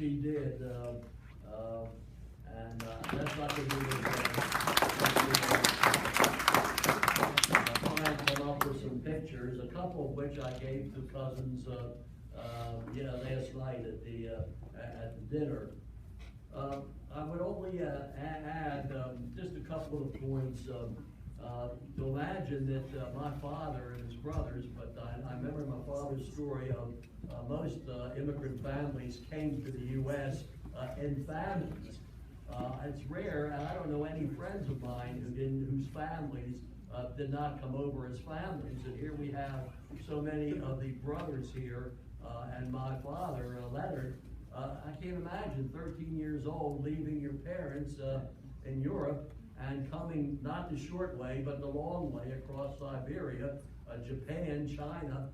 she did, and that's not the reason. I come up with some pictures, a couple of which I gave to cousins, last night at the dinner. I would only add just a couple of points. To imagine that my father and his brothers, but I remember my father's story of most immigrant families came to the U.S. In families. It's rare, and I don't know any friends of mine whose families did not come over as families. And here we have so many of the brothers here, and my father, Leonard. I can't imagine 13 years old leaving your parents in Europe and coming not the short way, but the long way across Siberia, Japan, China,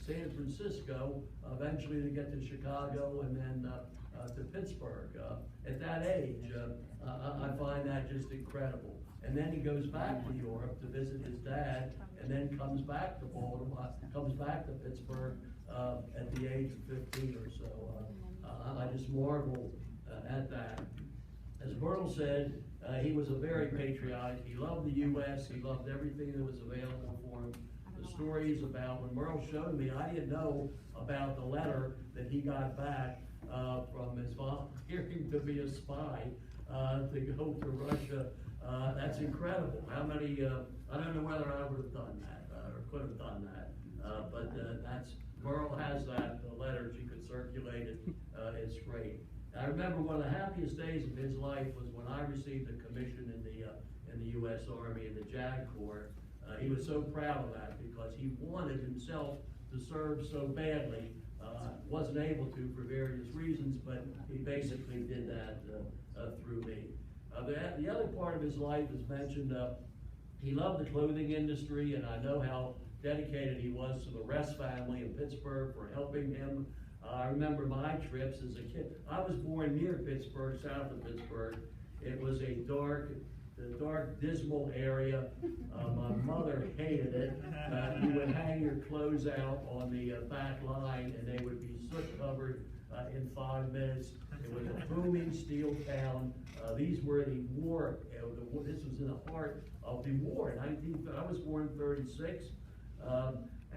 San Francisco, eventually to get to Chicago and then to Pittsburgh. At that age, I find that just incredible. And then he goes back to Europe to visit his dad, and then comes back to Baltimore, comes back to Pittsburgh at the age of 15 or so. I just marvel at that. As Merle said, he was a very patriotic. He loved the U.S. He loved everything that was available for him. The stories about when Merle showed me, I didn't know about the letter that he got back from his volunteering to be a spy to go to Russia. That's incredible. How many, I don't know whether I would have done that or could have done that, but Merle has that letter. She could circulate it. It's great. I remember one of the happiest days of his life was when I received a commission in the U.S. Army in the JAG Corps. He was so proud of that because he wanted himself to serve so badly. Wasn't able to for various reasons, but he basically did that through me. The other part of his life is mentioned. He loved the clothing industry, and I know how dedicated he was to the Rest family in Pittsburgh for helping him. I remember my trips as a kid. I was born near Pittsburgh, south of Pittsburgh. It was a dark, dismal area. My mother hated it. You would hang your clothes out on the back line, and they would be soot covered in 5 minutes. It was a booming steel town. These were the war. This was in the heart of the war. I was born in 36.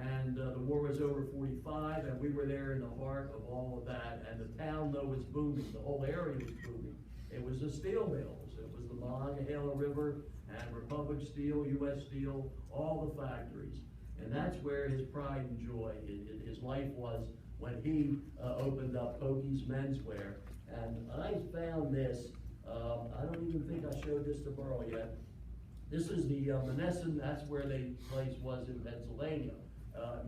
And the war was over 45, and we were there in the heart of all of that. And the town, though, was booming. The whole area was booming. It was the steel mills. It was the Monongahela River and Republic Steel, U.S. Steel, all the factories. And that's where his pride and joy, his life was when he opened up Pokey's Menswear. And I found this. I don't even think I showed this to Merle yet. This is the Monessen. That's where the place was in Pennsylvania.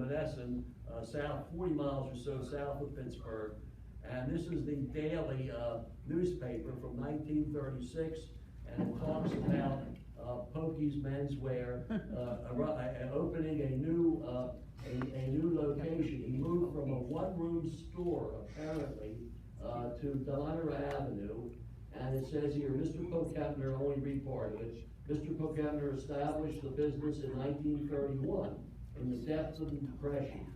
Monessen, south, 40 miles or so south of Pittsburgh. And this is the daily newspaper from 1936, and it talks about Pokey's Menswear opening a new location. He moved from a one-room store, apparently, to Donner Avenue, and it says here, Mr. Pokempner, only read part of it. Mr. Pokempner established the business in 1931 in the depths of the Depression,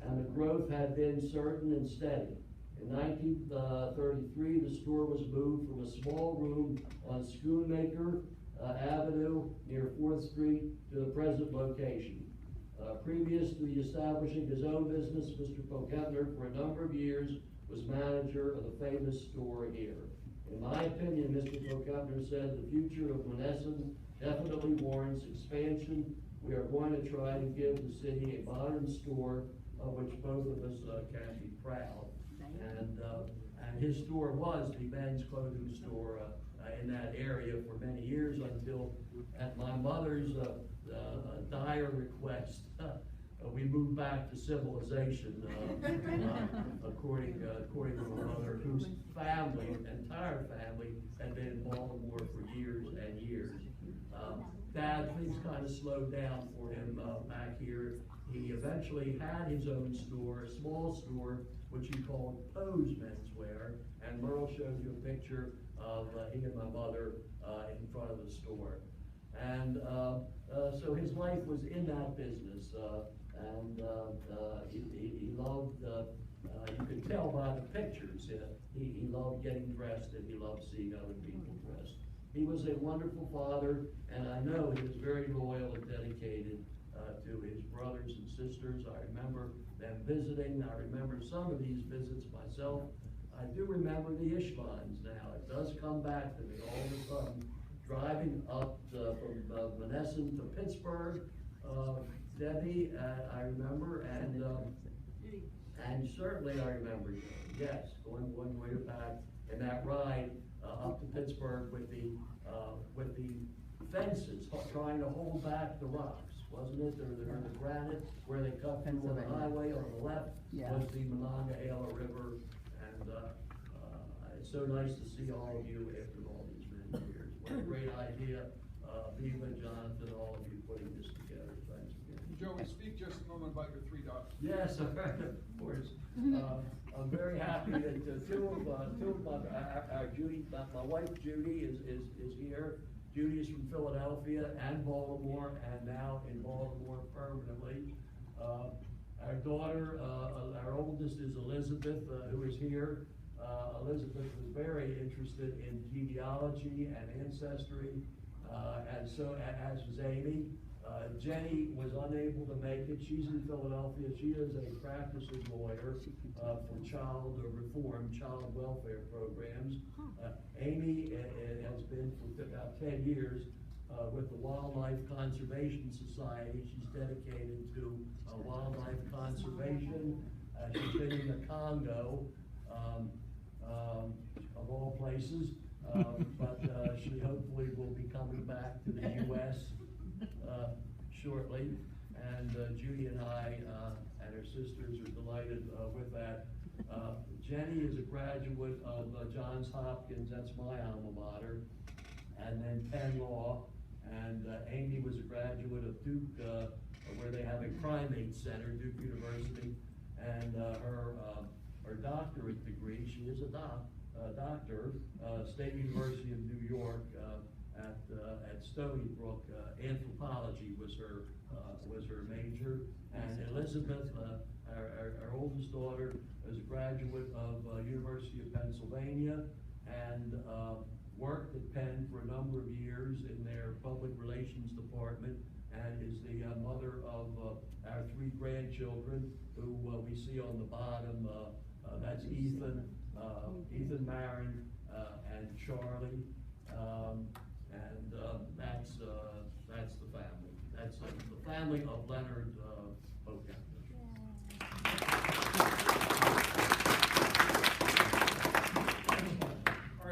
and the growth had been certain and steady. In 1933, the store was moved from a small room on Schoonmaker Avenue near 4th Street to the present location. Previous to the establishing his own business, Mr. Pokempner, for a number of years, was manager of the famous store here. In my opinion, Mr. Pokempner said, the future of Monessen definitely warrants expansion. We are going to try to give the city a modern store of which both of us can be proud. And his store was the men's clothing store in that area for many years until, at my mother's dire request, we moved back to civilization, according to my mother, whose family, entire family, had been in Baltimore for years and years. Dad, things kind of slowed down for him back here. He eventually had his own store, a small store, which he called Poe's Menswear, and Merle showed you a picture of he and my mother in front of the store. And so his life was in that business, and he loved You can tell by the pictures, he loved getting dressed and he loved seeing other people dressed. He was a wonderful father, and I know he was very loyal and dedicated to his brothers and sisters. I remember them visiting. I remember some of these visits myself. I do remember the Ishvines now. It does come back to me all of a sudden. Driving up from Menneson to Pittsburgh, Debbie, I remember, and certainly I remember, yes, going way back, and that ride up to Pittsburgh with the fences, trying to hold back the rocks, wasn't it? Or the granite, where they cut through on the highway on the left was the Monongahela River, and it's so nice to see all of you after all these many years. What a great idea, Viva, Jonathan, all of you putting this together. Thanks again. Joey, speak just a moment about your 3 daughters. Yes, of course. I'm very happy that two of our Judy, my wife Judy is here. Judy is from Philadelphia and Baltimore, and now in Baltimore permanently. Our daughter, our oldest is Elizabeth, who is here. Elizabeth was very interested in genealogy and ancestry, and so as was Amy. Jenny was unable to make it. She's in Philadelphia. She is a practicing lawyer for child reform, child welfare programs. Amy has been for about 10 years with the Wildlife Conservation Society. She's dedicated to wildlife conservation. She's been in the Congo, of all places, but she hopefully will be coming back to the U.S. Shortly, and Judy and I and her sisters are delighted with that. Jenny is a graduate of Johns Hopkins, that's my alma mater, and then Penn Law, and Amy was a graduate of Duke, where they have a primate center, Duke University, and her doctorate degree, she is a doctor, State University of New York, at Stony Brook. Anthropology was her major, and Elizabeth, our oldest daughter, is a graduate of University of Pennsylvania, and worked at Penn for a number of years in their public relations department, and is the mother of our 3 grandchildren, who we see on the bottom. That's Ethan, Ethan Marin, and Charlie. And that's the family. That's the family of Leonard Pokempner.